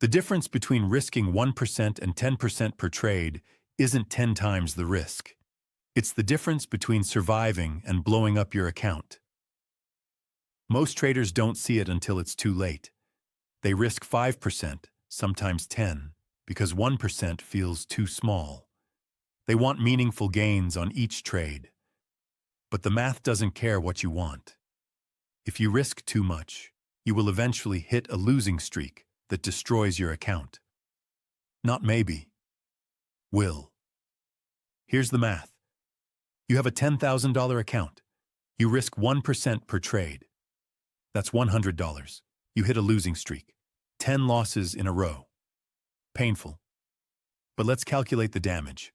The difference between risking 1% and 10% per trade isn't 10 times the risk. It's the difference between surviving and blowing up your account. Most traders don't see it until it's too late. They risk 5%, sometimes 10, because 1% feels too small. They want meaningful gains on each trade. But the math doesn't care what you want. If you risk too much, you will eventually hit a losing streak that destroys your account. Not maybe. Will. Here's the math. You have a $10,000 account. You risk 1% per trade. That's $100. You hit a losing streak. 10 losses in a row. Painful. But let's calculate the damage.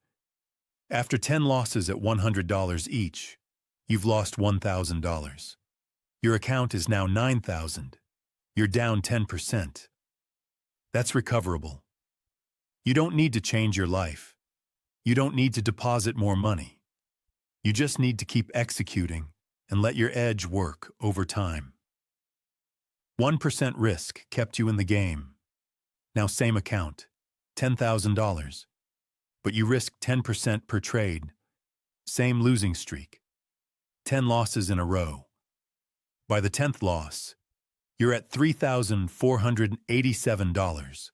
After 10 losses at $100 each, you've lost $1,000. Your account is now $9,000. You're down 10%. That's recoverable. You don't need to change your life. You don't need to deposit more money. You just need to keep executing and let your edge work over time. 1% risk kept you in the game. Now same account, $10,000. But you risked 10% per trade. Same losing streak. 10 losses in a row. By the 10th loss, you're at $3,487.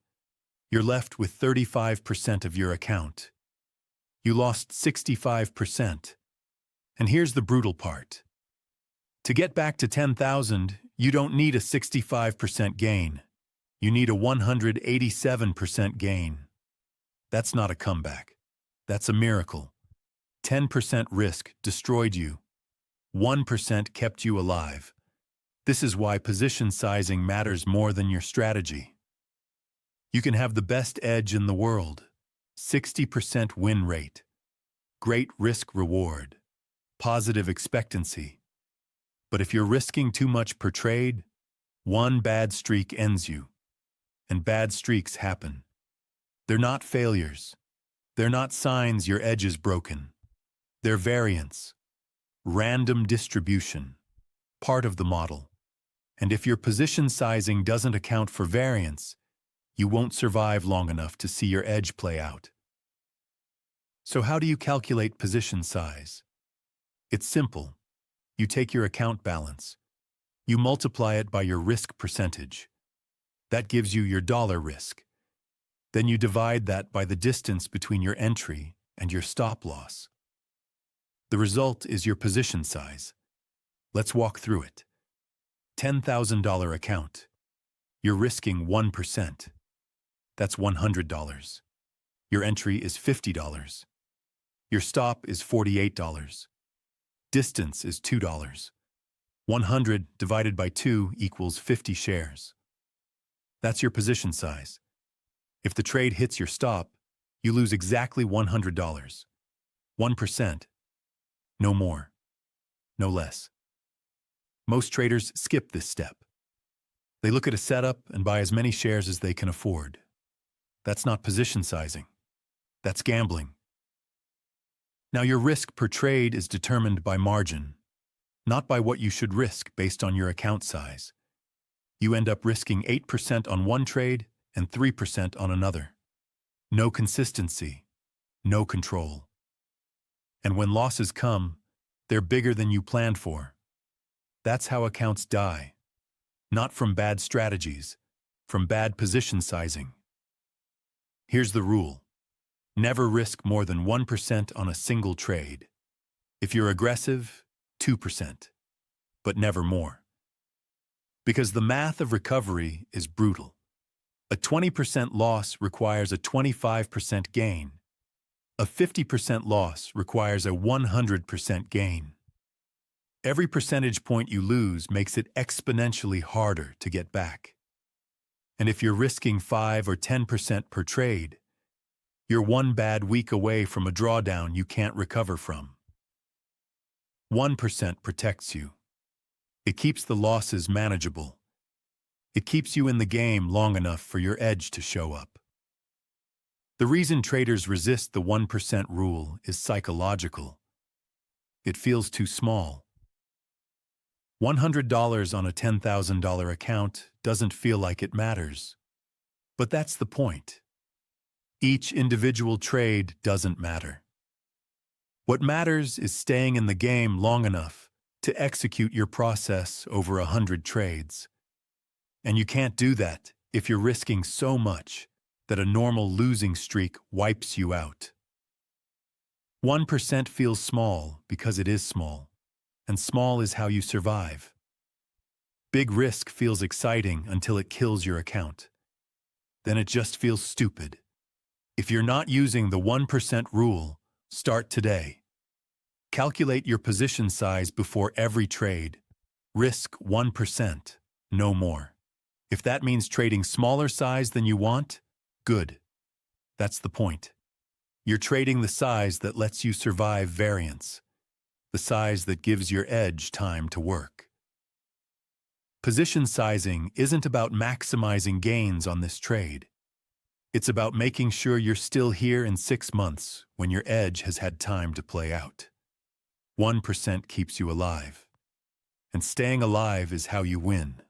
You're left with 35% of your account. You lost 65%. And here's the brutal part. To get back to 10,000, you don't need a 65% gain. You need a 187% gain. That's not a comeback. That's a miracle. 10% risk destroyed you. 1% kept you alive. This is why position sizing matters more than your strategy. You can have the best edge in the world, 60% win rate, great risk reward, positive expectancy. But if you're risking too much per trade, one bad streak ends you. And bad streaks happen. They're not failures. They're not signs your edge is broken. They're variance, random distribution, part of the model. And if your position sizing doesn't account for variance, you won't survive long enough to see your edge play out. So how do you calculate position size? It's simple. You take your account balance. You multiply it by your risk percentage. That gives you your dollar risk. Then you divide that by the distance between your entry and your stop loss. The result is your position size. Let's walk through it. $10,000 account. You're risking 1%. That's $100. Your entry is $50. Your stop is $48. Distance is $2. 100 divided by 2 equals 50 shares. That's your position size. If the trade hits your stop, you lose exactly $100. 1%. No more. No less. Most traders skip this step. They look at a setup and buy as many shares as they can afford. That's not position sizing. That's gambling. Now, your risk per trade is determined by margin, not by what you should risk based on your account size. You end up risking 8% on one trade and 3% on another. No consistency, no control. And when losses come, they're bigger than you planned for. That's how accounts die. Not from bad strategies, from bad position sizing. Here's the rule. Never risk more than 1% on a single trade. If you're aggressive, 2%, but never more. Because the math of recovery is brutal. A 20% loss requires a 25% gain. A 50% loss requires a 100% gain. Every percentage point you lose makes it exponentially harder to get back. And if you're risking 5 or 10% per trade, you're one bad week away from a drawdown you can't recover from. 1% protects you. It keeps the losses manageable. It keeps you in the game long enough for your edge to show up. The reason traders resist the 1% rule is psychological. It feels too small. $100 on a $10,000 account doesn't feel like it matters. But that's the point. Each individual trade doesn't matter. What matters is staying in the game long enough to execute your process over 100 trades. And you can't do that if you're risking so much that a normal losing streak wipes you out. 1% feels small because it is small, and small is how you survive. Big risk feels exciting until it kills your account. Then it just feels stupid. If you're not using the 1% rule, start today. Calculate your position size before every trade. Risk 1%, no more. If that means trading smaller size than you want, good. That's the point. You're trading the size that lets you survive variance, the size that gives your edge time to work. Position sizing isn't about maximizing gains on this trade. It's about making sure you're still here in 6 months when your edge has had time to play out. 1% keeps you alive, and staying alive is how you win.